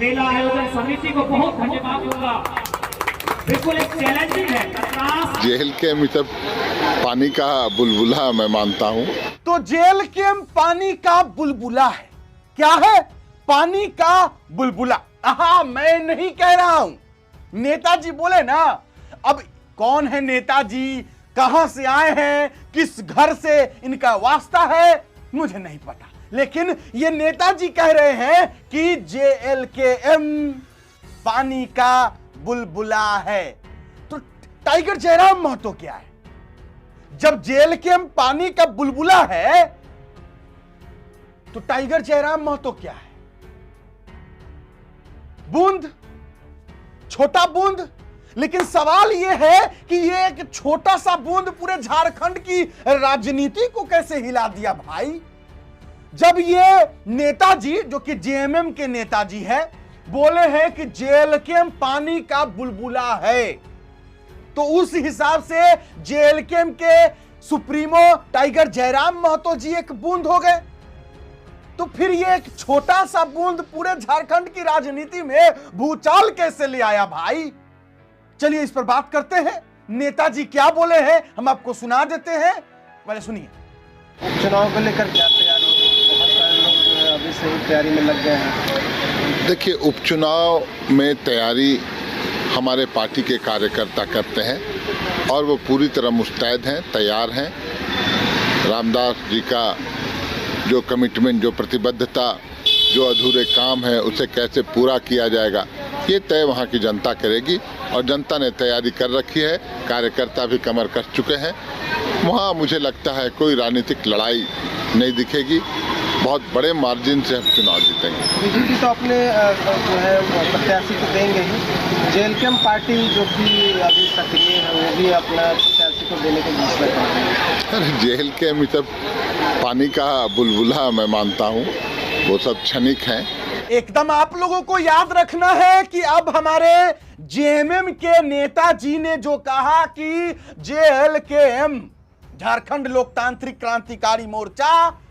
मेला आयोजन समिति को बहुत धन्यवाद दूंगा। बिल्कुल एक चैलेंजिंग है। जेल के मतलब पानी का बुलबुला मैं मानता हूँ। तो जेल के पानी का बुलबुला है। क्या है? पानी का बुलबुला। मैं नहीं कह रहा हूं, नेताजी बोले ना। अब कौन है नेताजी, कहां से आए हैं, किस घर से इनका वास्ता है, मुझे नहीं पता, लेकिन ये नेताजी कह रहे हैं कि JLKM पानी का बुलबुला है। तो टाइगर जयराम महतो क्या है? जब JLKM पानी का बुलबुला है तो टाइगर जयराम महतो क्या है? बूंद, छोटा बूंद। लेकिन सवाल यह है कि यह एक छोटा सा बूंद पूरे झारखंड की राजनीति को कैसे हिला दिया भाई। जब ये नेताजी, जो कि JMM के नेताजी है, बोले हैं कि JLKM पानी का बुलबुला है, तो उस हिसाब से JLKM के सुप्रीमो टाइगर जयराम महतो जी एक बूंद हो गए। तो फिर ये एक छोटा सा बूंद पूरे झारखंड की राजनीति में भूचाल कैसे ले आया भाई? चलिए इस पर बात करते हैं। नेताजी क्या बोले हैं हम आपको सुना देते हैं, पहले सुनिए। उपचुनाव को लेकर क्या तैयारी? बहुत सारे लोग अभी से ही तैयारी में लग गए हैं। देखिए, उपचुनाव में तैयारी हमारे पार्टी के कार्यकर्ता करते हैं और वो पूरी तरह मुस्तैद हैं, तैयार हैं। रामदास जी का जो कमिटमेंट, जो प्रतिबद्धता, जो अधूरे काम है उसे कैसे पूरा किया जाएगा, ये तय वहाँ की जनता करेगी और जनता ने तैयारी कर रखी है। कार्यकर्ता भी कमर कस चुके हैं। वहाँ मुझे लगता है कोई राजनीतिक लड़ाई नहीं दिखेगी। बहुत बड़े मार्जिन से हम चुनाव जीतेंगे। बीजेपी तो अपने जो है प्रत्याशी को देंगे ही। JLKM पार्टी जो कि अभी सक्रिय है वो भी अपना प्रत्याशी को देने के बीच में है। अरे JLKM मतलब पानी का बुलबुला मैं मानता हूँ, वो सब क्षणिक हैं। एकदम आप लोगों को याद रखना है कि अब हमारे JMM के नेताजी ने जो कहा कि JLKM झारखंड लोकतांत्रिक क्रांतिकारी मोर्चा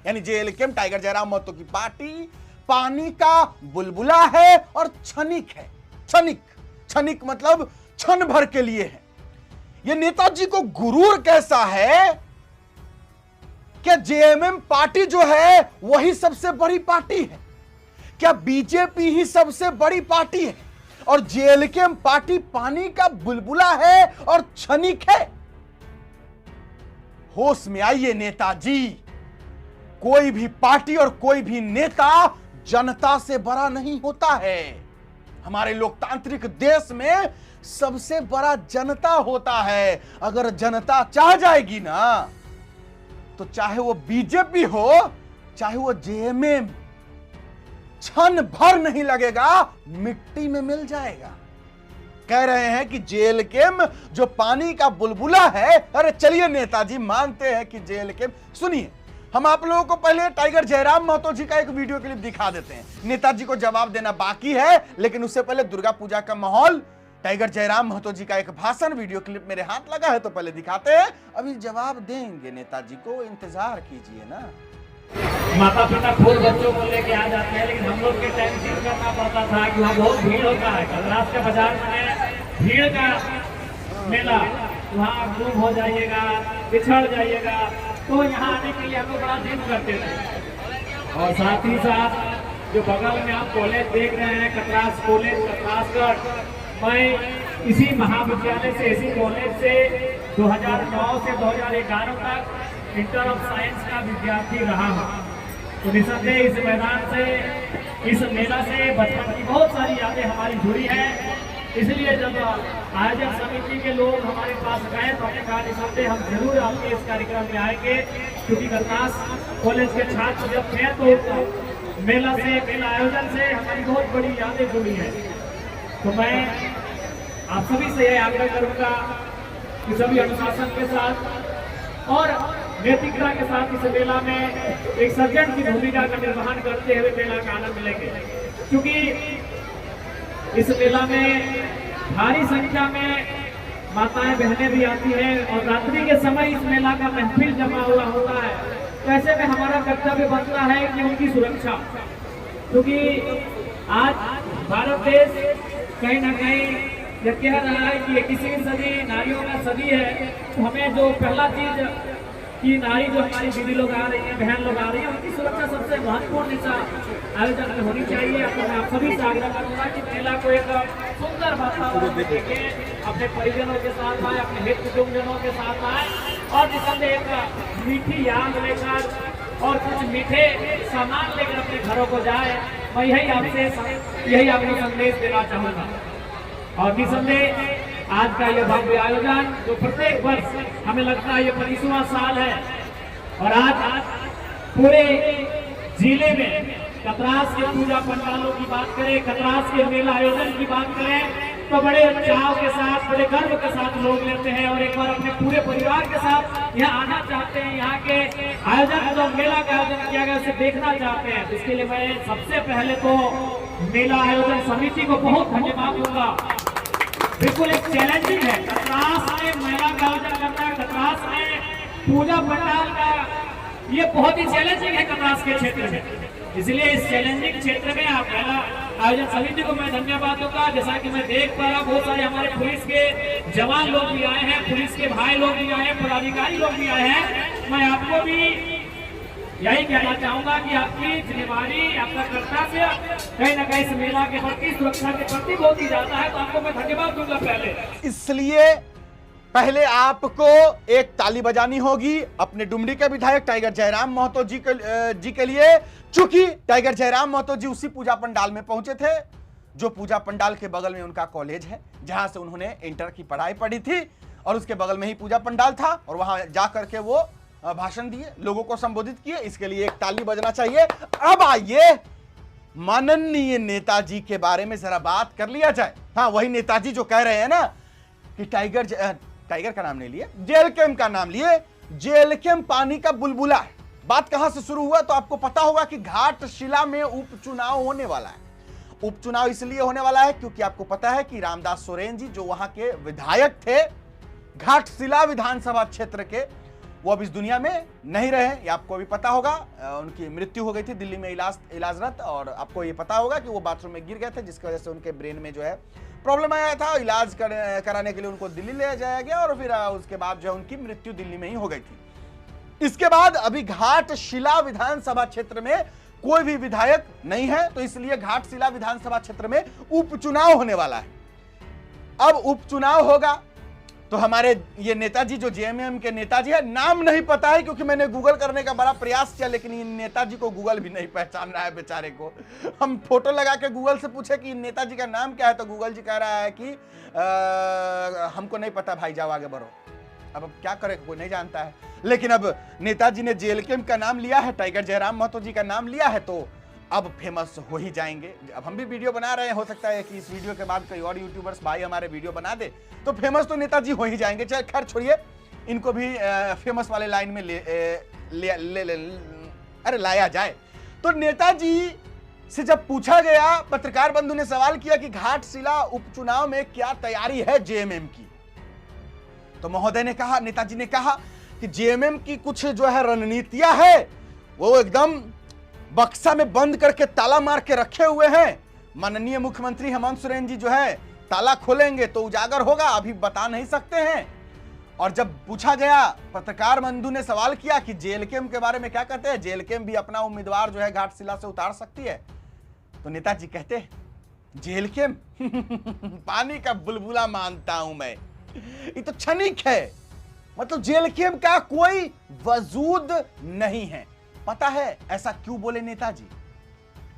यानी JLKM टाइगर जयराम महतो की पार्टी पानी का बुलबुला है और क्षणिक है। क्षणिक, क्षणिक मतलब क्षण भर के लिए है। यह नेताजी को गुरूर कैसा है क्या JMM पार्टी जो है वही सबसे बड़ी पार्टी है? क्या बीजेपी ही सबसे बड़ी पार्टी है और JLKM पार्टी पानी का बुलबुला है और क्षणिक है? होश में आइए नेताजी। कोई भी पार्टी और कोई भी नेता जनता से बड़ा नहीं होता है। हमारे लोकतांत्रिक देश में सबसे बड़ा जनता होता है। अगर जनता चाह जाएगी ना तो चाहे वो बीजेपी हो चाहे वो JMM, क्षण भर नहीं लगेगा, मिट्टी में मिल जाएगा। कह रहे हैं कि JLKM जो पानी का बुलबुला है। अरे चलिए नेताजी, मानते हैं कि JLKM। सुनिए, हम आप लोगों को पहले टाइगर जयराम महतो जी का एक वीडियो क्लिप दिखा देते हैं। नेताजी को जवाब देना बाकी है, लेकिन उससे पहले दुर्गा पूजा का माहौल, टाइगर जयराम महतो जी का एक भाषण, वीडियो क्लिप मेरे हाथ लगा है तो पहले दिखाते हैं। अभी जवाब देंगे नेताजी को, इंतजार कीजिए ना। माता पिता खुद बच्चों को लेके आ जाते हैं, लेकिन हम लोग के टाइम ठीक करना पड़ता था कि वहाँ बहुत भीड़ होता है। कलराज के बाजार में भीड़ का मेला, वहाँ गुम हो जाइएगा, पिछड़ जाइएगा, तो यहाँ आने के लिए हम लोग बड़ा जिद करते थे। और साथ ही साथ जो बगल में आप कॉलेज देख रहे हैं, कतरास कॉलेज, कतरासगढ़, मैं इसी महाविद्यालय से, इसी कॉलेज से 2009 से 2011 तक इंटर ऑफ साइंस का विद्यार्थी रहा हूँ। तो निसंदेह इस मैदान से, इस मेला से बचपन की बहुत सारी यादें हमारी जुड़ी हैं। इसलिए जब आयोजक समिति के लोग हमारे पास गए तो हमने कहा निसंदेह हम जरूर आपके इस कार्यक्रम में आएंगे, क्योंकि कतरास कॉलेज के छात्र जब थे तो मेला से, मेला आयोजन से हमारी बहुत बड़ी यादें जुड़ी हैं। तो मैं आप सभी से यह आग्रह करूंगा कि सभी अनुशासन के साथ और नैतिकता के साथ इस मेला में एक सर्जन की भूमिका का निर्वहन करते हुए मेला का आनंद लेंगे, क्योंकि इस मेला में भारी संख्या में माताएं बहनें भी आती हैं और रात्रि के समय इस मेला का महफिल जमा हुआ होता है। तो ऐसे में हमारा कर्तव्य बनता है कि उनकी सुरक्षा, क्योंकि आज भारत देश कहीं ना कहीं ये कह रहा है कि 21वीं सदी नारियों का सदी है, तो हमें जो पहला चीज कि नारी जो हमारी दीदी लोग आ रही हैं, बहन लोग आ रही हैं, उनकी सुरक्षा सबसे महत्वपूर्ण हिस्सा आयोजन में होनी चाहिए। तो मैं आप सभी से आग्रह करूंगा कि मेला को एक सुंदर वातावरण में देखें, अपने परिजनों के साथ आए, अपने हित कुटुंबजनों के साथ आए और निसंदेह एक मीठी याद लेकर और कुछ मीठे सामान लेकर अपने घरों को जाए। मैं यही आपको संदेश देना चाहूंगा। और निसंदेह आज का ये भव्य आयोजन जो प्रत्येक वर्ष हमें लगता है ये 25वां साल है, और आज पूरे जिले में कतरास के पूजा पंडालों की बात करें, कतरास के मेला आयोजन की बात करें, तो बड़े उत्साह के साथ, बड़े गर्व के साथ लोग लेते हैं और एक बार अपने पूरे परिवार के साथ यहाँ आना चाहते हैं। यहाँ के आयोजन, जो मेला का आयोजन किया गया उसे देखना चाहते हैं। इसके लिए मैं सबसे पहले तो मेला आयोजन समिति को बहुत धन्यवाद दूंगा। बिल्कुल एक चैलेंजिंग है, कतरास में मेला का आयोजन करना, कतरास में पूजा पंडाल का, ये बहुत ही चैलेंजिंग है कतरास के क्षेत्र में। इसलिए इस चैलेंजिंग क्षेत्र में आप मेला आयोजन समिति को मैं धन्यवाद दूंगा। जैसा कि मैं देख पा रहा, बहुत सारे हमारे पुलिस के जवान लोग भी आए हैं, पुलिस के भाई लोग भी आए हैं, पदाधिकारी लोग भी आए हैं। मैं आपको भी यही कहना चाहूंगा कि आपकी जिम्मेवारी, आपका कर्तव्य कहीं ना कहीं इस मेला के प्रति, सुरक्षा के प्रति बहुत ही ज्यादा है, तो आपको मैं धन्यवाद दूंगा पहले। इसलिए पहले आपको एक ताली बजानी होगी अपने डुमरी के विधायक टाइगर जयराम महतो जी के लिए, चूंकि टाइगर जयराम महतो जी उसी पूजा पंडाल में पहुंचे थे जो पूजा पंडाल के बगल में उनका कॉलेज है, जहां से उन्होंने इंटर की पढ़ाई पढ़ी थी, और उसके बगल में ही पूजा पंडाल था, और वहां जाकर के वो भाषण दिए, लोगों को संबोधित किए। इसके लिए एक ताली बजना चाहिए। अब आइए माननीय नेताजी के बारे में जरा बात कर लिया जाए। हाँ, वही नेताजी जो कह रहे हैं ना कि टाइगर का नाम नहीं लिए, जेएलकेम का नाम लिए। जेएलकेम पानी का बुलबुला है। बात कहां से शुरू हुआ तो आपको पता होगा कि घाटशिला में उपचुनाव होने वाला है। उपचुनाव इसलिए होने वाला है क्योंकि आपको पता है कि रामदास सोरेन जी जो वहां के विधायक थे घाटशिला विधानसभा क्षेत्र के, वो अब इस दुनिया में नहीं रहे। ये आपको भी पता होगा, उनकी मृत्यु हो गई थी दिल्ली में इलाजरत, और आपको ये पता होगा कि वो बाथरूम में गिर गए थे, जिसकी वजह से उनके ब्रेन में जो है प्रॉब्लम आया था। इलाज कराने के लिए उनको दिल्ली ले जाया गया, और फिर उसके बाद जो है उनकी मृत्यु दिल्ली में ही हो गई थी। इसके बाद अभी घाटशिला विधानसभा क्षेत्र में कोई भी विधायक नहीं है, तो इसलिए घाटशिला विधानसभा क्षेत्र में उपचुनाव होने वाला है। अब उपचुनाव होगा तो हमारे ये नेताजी जो जेएमएम के नेताजी है, नाम नहीं पता है क्योंकि मैंने गूगल करने का बड़ा प्रयास किया, लेकिन इन नेताजी को गूगल भी नहीं पहचान रहा है बेचारे को। हम फोटो लगा के गूगल से पूछे कि नेताजी का नाम क्या है, तो गूगल जी कह रहा है कि हमको नहीं पता भाई, जाओ आगे बढ़ो। अब क्या करे, कोई नहीं जानता है। लेकिन अब नेताजी ने जेएलकेम का नाम लिया है, टाइगर जयराम महतो जी का नाम लिया है, तो अब फेमस हो ही जाएंगे। अब हम भी वीडियो बना रहे हैं, हो सकता है कि इस वीडियो के बाद कोई और यूट्यूबर्स भाई हमारे वीडियो बना दे, तो फेमस तो नेताजी हो ही जाएंगे। चल खैर छोड़िए, इनको भी फेमस वाले लाइन में लाया जाए। तो नेताजी से जब पूछा गया, पत्रकार बंधु ने सवाल किया कि घाटशिला उपचुनाव में क्या तैयारी है जेएमएम की, तो महोदय ने कहा, नेताजी ने कहा कि जेएमएम की कुछ जो है रणनीतियां है, वो एकदम बक्सा में बंद करके ताला मार के रखे हुए हैं। माननीय मुख्यमंत्री हेमंत सोरेन जी जो है ताला खोलेंगे तो उजागर होगा, अभी बता नहीं सकते हैं। और जब पूछा गया, पत्रकार बंधु ने सवाल किया कि जेएलकेम के बारे में क्या कहते हैं, जेएलकेम भी अपना उम्मीदवार जो है घाटशिला से उतार सकती है, तो नेताजी कहते हैं जेएलकेम पानी का बुलबुला मानता हूं मैं, ये तो क्षणिक है, मतलब जेएलकेम का कोई वजूद नहीं है। पता है ऐसा क्यों बोले नेताजी?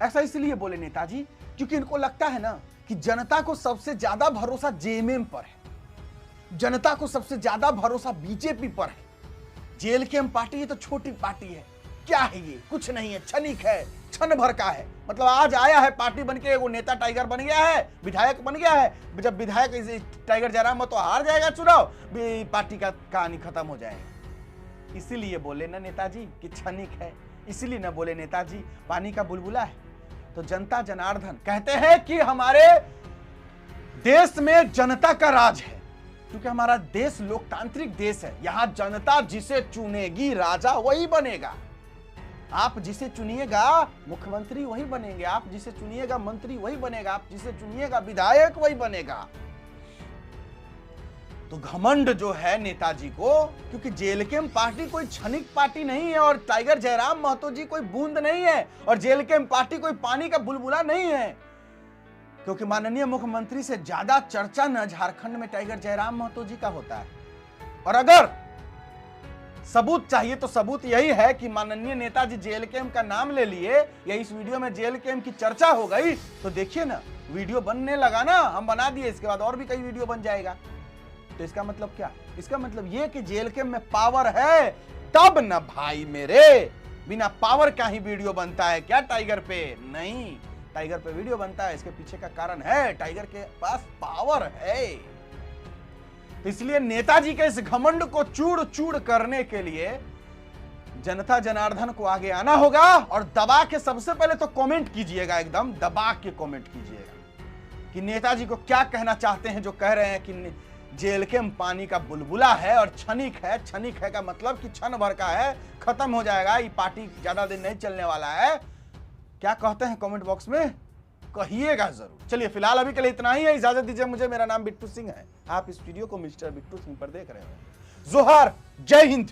ऐसा इसलिए बोले नेताजी क्योंकि इनको लगता है ना कि जनता को सबसे ज्यादा भरोसा जेएमएम पर है, जनता को सबसे ज्यादा भरोसा बीजेपी पर है। जेएलकेम पार्टी ये तो छोटी पार्टी है, क्या है ये, कुछ नहीं है, क्षणिक है, क्षण भर का है। मतलब आज आया है पार्टी बन के, वो नेता टाइगर बन गया है, विधायक बन गया है, जब विधायक टाइगर जयराम महतो हार जाएगा चुनाव, पार्टी का कहानी खत्म हो जाएगा। इसीलिए बोले ना नेताजी कि क्षणिक है, इसीलिए ना बोले नेताजी पानी का बुलबुला है। तो जनता जनार्दन कहते हैं कि हमारे देश में जनता का राज है, क्योंकि हमारा देश लोकतांत्रिक देश है। यहां जनता जिसे चुनेगी राजा वही बनेगा। आप जिसे चुनिएगा मुख्यमंत्री वही बनेंगे, आप जिसे चुनिएगा मंत्री वही बनेगा, आप जिसे चुनिएगा विधायक वही बनेगा। तो घमंड जो है नेताजी को, क्योंकि जेलकेम पार्टी कोई क्षणिक पार्टी नहीं है और टाइगर जयराम महतो जी कोई बूंद नहीं है और जेलकेम पार्टी कोई पानी का बुलबुला नहीं है, क्योंकि माननीय मुख्यमंत्री से ज्यादा चर्चा न झारखंड में टाइगर जयराम महतो जी का होता है। और अगर सबूत चाहिए तो सबूत यही है कि माननीय नेताजी जेलकेम का नाम ले लिए या इस वीडियो में जेलकेम की चर्चा हो गई, तो देखिए ना वीडियो बनने लगा ना, हम बना दिए, इसके बाद और भी कई वीडियो बन जाएगा। तो इसका मतलब क्या? इसका मतलब ये कि जेलकेम में पावर है तब न भाई मेरे, बिना पावर का ही वीडियो बनता है क्या टाइगर पे? नहीं, टाइगर पे वीडियो बनता है, इसके पीछे का कारण है टाइगर के पास पावर है। तो इसलिए नेताजी के इस घमंड को चूड़ चूड़ करने के लिए जनता जनार्दन को आगे आना होगा और दबा के सबसे पहले तो कमेंट कीजिएगा, एकदम दबा के कमेंट कीजिएगा कि नेताजी को क्या कहना चाहते हैं जो कह रहे हैं कि जेलकेम पानी का बुलबुला है और क्षणिक है। क्षणिक है का मतलब कि क्षण भर का है, खत्म हो जाएगा, ये पार्टी ज्यादा दिन नहीं चलने वाला है। क्या कहते हैं कमेंट बॉक्स में कहिएगा जरूर। चलिए फिलहाल अभी के लिए इतना ही है, इजाजत दीजिए मुझे। मेरा नाम बिट्टू सिंह है, आप इस वीडियो को मिस्टर बिट्टू सिंह पर देख रहे हैं। जोहार, जय हिंद।